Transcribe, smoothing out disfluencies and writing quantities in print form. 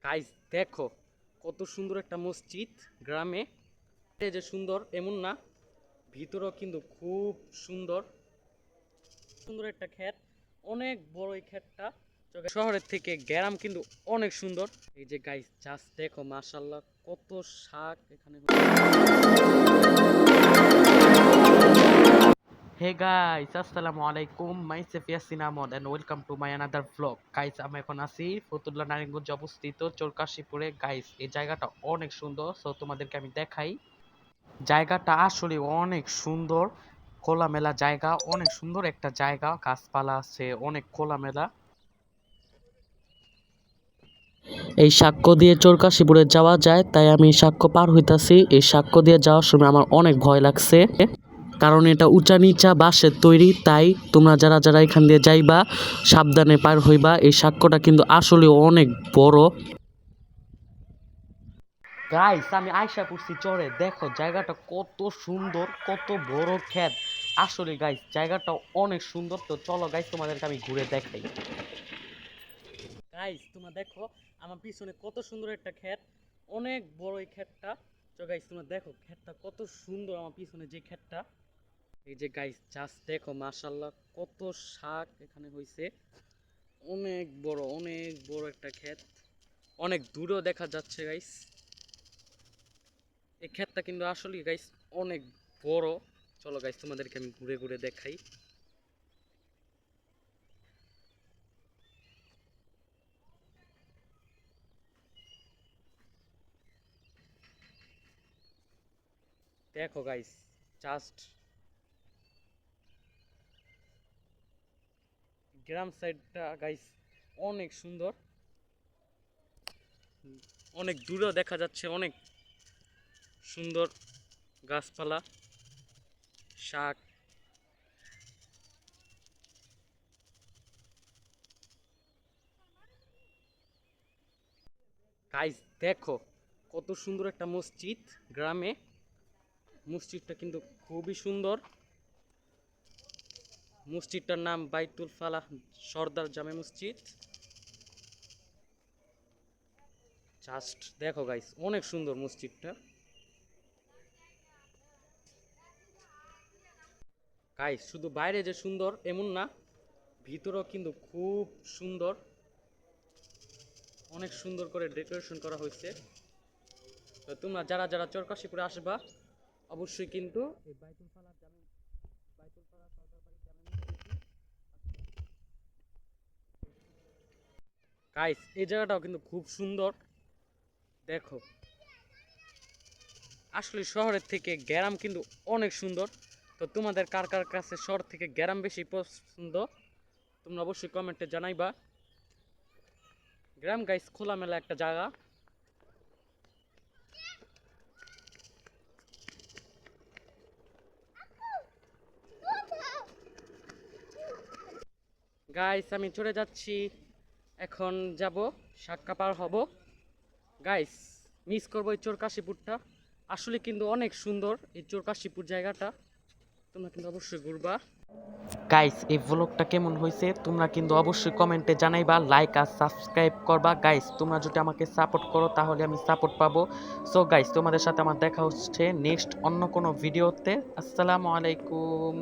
Guys দেখো কত সুন্দর একটা মসজিদ গ্রামে। এই যে সুন্দর এমন না, ভিতরেও কিন্তু খুব সুন্দর সুন্দর একটা ক্ষেত, অনেক বড় এই ক্ষেতটা। শহরের থেকে গ্রাম কিন্তু অনেক সুন্দর। এই যে গাইস জাস্ট দেখো মাশাআল্লাহ কত শাক এখানে। হে গাইস আসসালামু আলাইকুম, myself Yasin Ahmed and welcome to my another vlog. Guys আমি এখন আছি ফতুল্লা নারায়ণগঞ্জে অবস্থিত চরকাশিপুরে। গাইস এই জায়গাটা অনেক সুন্দর, সো তোমাদেরকে আমি দেখাই। জায়গাটা আসলে অনেক সুন্দর, খোলামেলা জায়গা, অনেক সুন্দর একটা জায়গা, গাছপালা আছে অনেক খোলামেলা। এই সাক্ষ্য দিয়ে চরকাশিপুরে যাওয়া যায়, তাই আমি সাক্ষ্য পার হইতাছি। এই সাক্ষ্য দিয়ে যাওয়ার সময় আমার অনেক ভয় লাগছে, কারণ এটা উঁচা নিচা বাঁশের তৈরি। তাই তোমরা যারা যারা এখান দিয়ে যাইবা সাবধানে পার হইবা। এই সাক্ষ্যটা কিন্তু আসলে অনেক বড়। গাইস আমি আয়শা করছি চরে, দেখো জায়গাটা কত সুন্দর, কত বড় ক্ষেত। আসলে গাইস জায়গাটা অনেক সুন্দর। তো চলো গাইস তোমাদেরকে আমি ঘুরে দেখাই। গাইস তোমরা দেখো আমার পিছনে কত সুন্দর একটা ক্ষেত, অনেক বড় এই ক্ষেতটা। তো গাইস তোমরা দেখো ক্ষেতটা কত সুন্দর, আমার পিছনে যে ক্ষেতটা। এই যে গাইস জাস্ট দেখো মাশাআল্লাহ কত শাক এখানে হয়েছে, অনেক বড় একটা ক্ষেত, অনেক দূরেও দেখা যাচ্ছে গাইস। এই ক্ষেতটা কিন্তু আসলে গাইস অনেক বড়। চলো গাইস তোমাদেরকে আমি ঘুরে ঘুরে দেখাই। দেখো গাইস জাস্ট গ্রাম সাইডটা গাইস অনেক সুন্দর, অনেক দূরেও দেখা যাচ্ছে অনেক সুন্দর গাছপালা, শাক। গাইস দেখো কত সুন্দর একটা মসজিদ গ্রামে। মসজিদটা কিন্তু খুবই সুন্দর। মসজিদটার নাম বাইতুল ফালাহ সর্দার জামে মসজিদ। জাস্ট দেখো গাইস অনেক সুন্দর মসজিদটা। গাইস শুধু বাইরে যে সুন্দর এমন না, ভিতরেও কিন্তু খুব সুন্দর, অনেক সুন্দর করে ডেকোরেশন করা হয়েছে। তো তোমরা যারা যারা চরকাশিপুরে আসবা অবশ্যই কিন্তু এই বাইতুল ফালাহ জামে বাইতুল ফালাহ সর্দার বাড়ি জামে মসজিদে। গাইস এই জায়গাটাও কিন্তু খুব সুন্দর। দেখো আসলে শহরের থেকে গ্রাম কিন্তু অনেক সুন্দর। তো তোমাদের কার কার কাছে শহর থেকে গ্রাম বেশি পছন্দ তোমরা অবশ্যই কমেন্টে জানাইবা। গ্রাম গাইস খোলামেলা একটা জায়গা। গাইস আমি চলে যাচ্ছি, এখন যাব সাক্কা পার হব। গাইস মিস করবো এই চরকাশিপুরটা, আসলে কিন্তু অনেক সুন্দর এই চরকাশিপুর জায়গাটা। তোমরা কিন্তু অবশ্যই ঘুরবা। গাইস এই ব্লগটা কেমন হয়েছে তোমরা কিন্তু অবশ্যই কমেন্টে জানাইবা, লাইক আর সাবস্ক্রাইব করবা। গাইস তোমরা যদি আমাকে সাপোর্ট করো তাহলে আমি সাপোর্ট পাবো। সো গাইস তোমাদের সাথে আমার দেখা হচ্ছে নেক্সট অন্য কোনো ভিডিওতে। আসসালামু আলাইকুম।